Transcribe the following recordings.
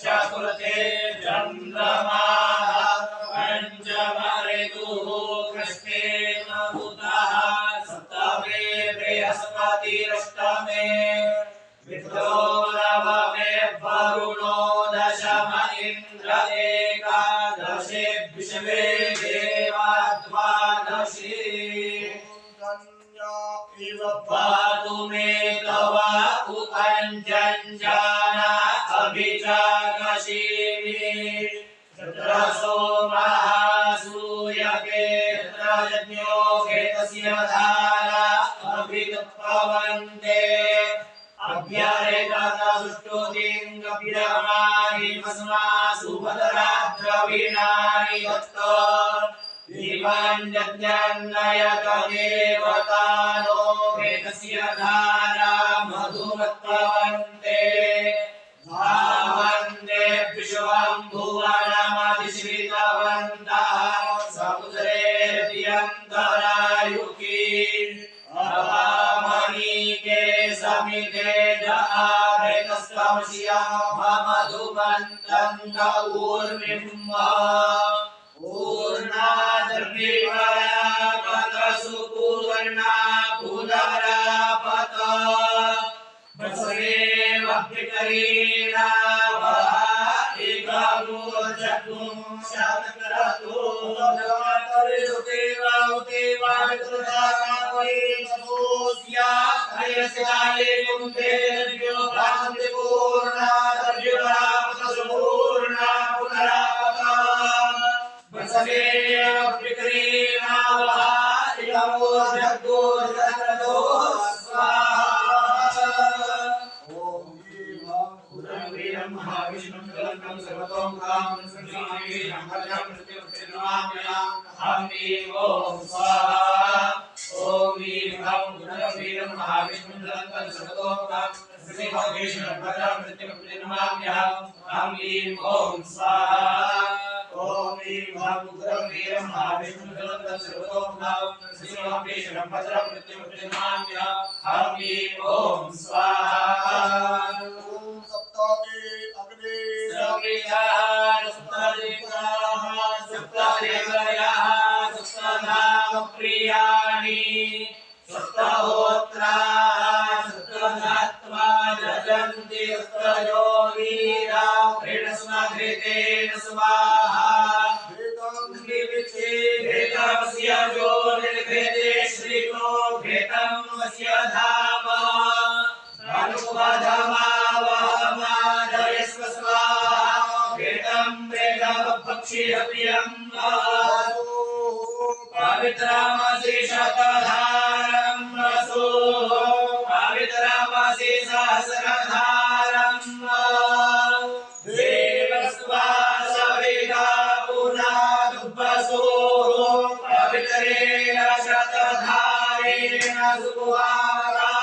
कुरुते चन्द्रमा पञ्चमऋतुः कृष्णेन भूतः सप्तमे बृहस्पतिरष्टमे मित्रो नवमे वरुणो दशम इन्द्र एकादशे विश्वे देवा द्वादशी पातु मे तव उपञ्जञ्जाना अभिजागशीमि तत्र सोमः सूयके तत्र यज्ञो भेतस्य धारा अभितप्पवन्ते अभ्यरेकता सुष्टुतिङ्गपिरमाणि भस्मासु भद्राद्रवीणानि दत्त दिवञ्जन्यन्नयत देवतानो भेतस्य धारा मधुमत्पवन्ते धावन्ते विश्वं भुवनमधिश्रितवन्तः समुद्रेऽप्यन्तरायुकी अपामणिके समिते भेतस्तमस्या मधुमन्तं ऊर्मिम् पूर्णाद्रिपरापत सुपूर्णा पुनरापत बसवेवभिकरीणा वाहिकामूर्जगुं शतक्रतो नवतरिसुतेवा उतेवा विकृताकावै सपोस्या हयस्याये कुम्भे द्रव्यो भ्रान्ति पूर्णा द्रव्यपरापत सुपूर्णा पुनरापत बसवेवभिकरीणा वाहिकामूर्जगुं स्वाहा महाविष्णुं सर्वतोमुखं श्रीं भद्रं नमाम्यहम् ॐ स्वाहा ॐ वीरं महाविष्णुं सर्वतोमुखं श्रीं भद्रं नमाम्यहम् ॐ स्वाहा ॐ वीरं महाविष्णुं सर्वतोमुखं श्रीं भद्रं नमाम्यहम् ॐ स्वाहा प्रियाणि सप्तहोत्रा सप्तधात्वा जजन्ति सप्तयो वीरा प्रणस्मघृतेन स्वाहा भेतमस्य जो निर्भेदे श्रीको भेतमस्य धाम अनुपधमावहमादयस्व स्वाहा भेतं वेदपक्षिरप्रियम् पवित्रमसि शतधारं रसो पवित्रमसि सहस्रधारं देवस्वा सविता पुनादुपसो पवित्रेण शतधारेण सुवारामवृक्षः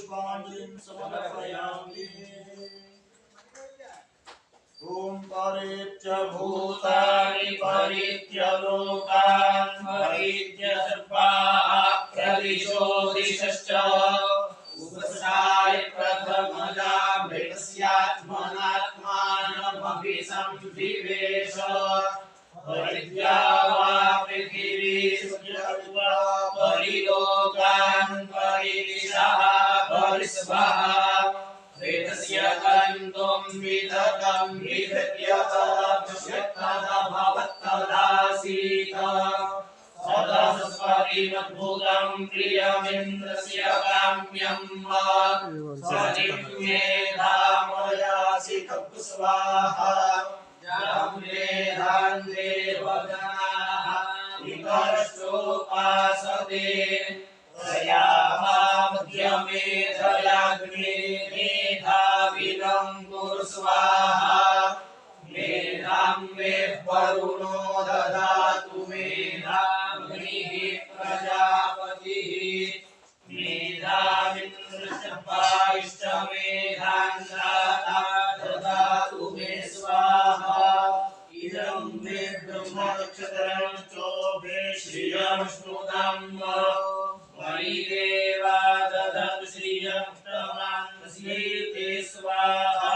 पुष्पांजलिं समर्पयामि। ॐ परित्य भूतानि परित्य लोकान् परित्य सर्वाः प्रदिशो दिशश्च उपसाय प्रथमजामृतस्यात्मनात्मानमभिसंविवेश परित्या वा पृथिवी सुखित्वा परिलोकान् परिदिशः परिस्वः वेदस्य तन्तुं विदतं विदत्य तदभवत्तदासीत् सदा सस्पतिमद्भुतं प्रियमिन्द्रस्य काम्यं सनिमेधामयासि तत्स्वाहा जाम्रेधान् देवगणाः विकर्षोपासते मध्यमेधयाग्ने मेधाविनं कुरु स्वाहा मेधां मे वरुणो ददातु मेधाग्निः प्रजापतिः मेधामिन्द्रश्च मेधां दाता ददातु मे स्वाहा इदं मे ब्रह्मनक्षत्रं चोभे श्रियमश्नुतं वैदेवा ददतु श्रियमुत्तमान् ते स्वाहा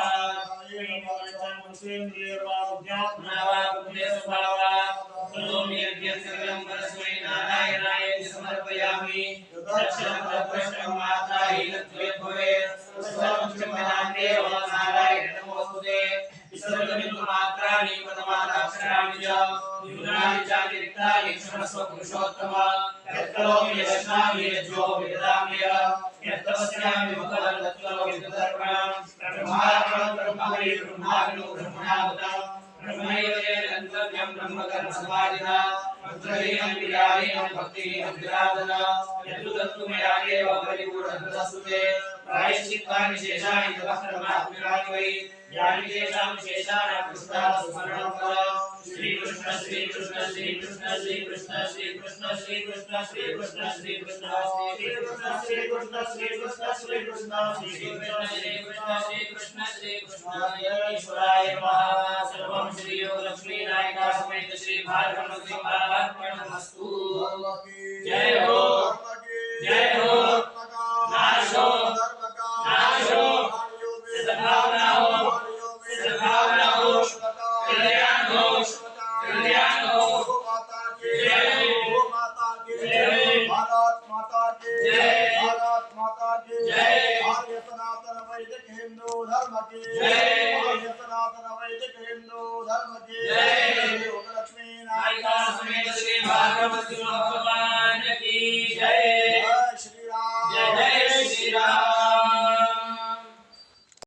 नारायणाय समर्पयामि नारायण नमोस्तुते सर्वमिन्द्रमात्राणि पदमादाक्षराणि च विगुणानि च निरिक्तानि क्षमस्व पुरुषोत्तम यत्करोमि यदश्नामि यज्जो विददामि यत्तपस्यामि मुखलं तत्करोमि तदर्पणं ब्रह्मार्पणं ब्रह्महरि ब्रह्माग्नो ब्रह्मणाहुतं ब्रह्मैव तेन गन्तव्यं ब्रह्मकर्मसमाधिना मंत्रहीनं विद्याहीनं भक्तिहीनं विराधन यद्दु तत्तु मया एव परिपूर्णतस्तु ते प्रायश्चित्तानि शेषाणि ततः कर्मात्मनानि वै यानि तेषां शेषाणां कृष्णास्मरणं कर श्रीकृष्ण श्रीकृष्ण श्रीकृष्ण श्रीकृष्ण श्रीकृष्ण श्रीकृष्ण श्रीकृष्ण श्रीकृष्ण श्रीकृष्ण श्रीकृष्ण श्रीकृष्ण श्रीकृष्ण श्रीकृष्ण श्रीकृष्ण श्रीकृष्ण ईश्वराय नमः सर्वं श्री लक्ष्मी नायिका समेत श्री भार्गव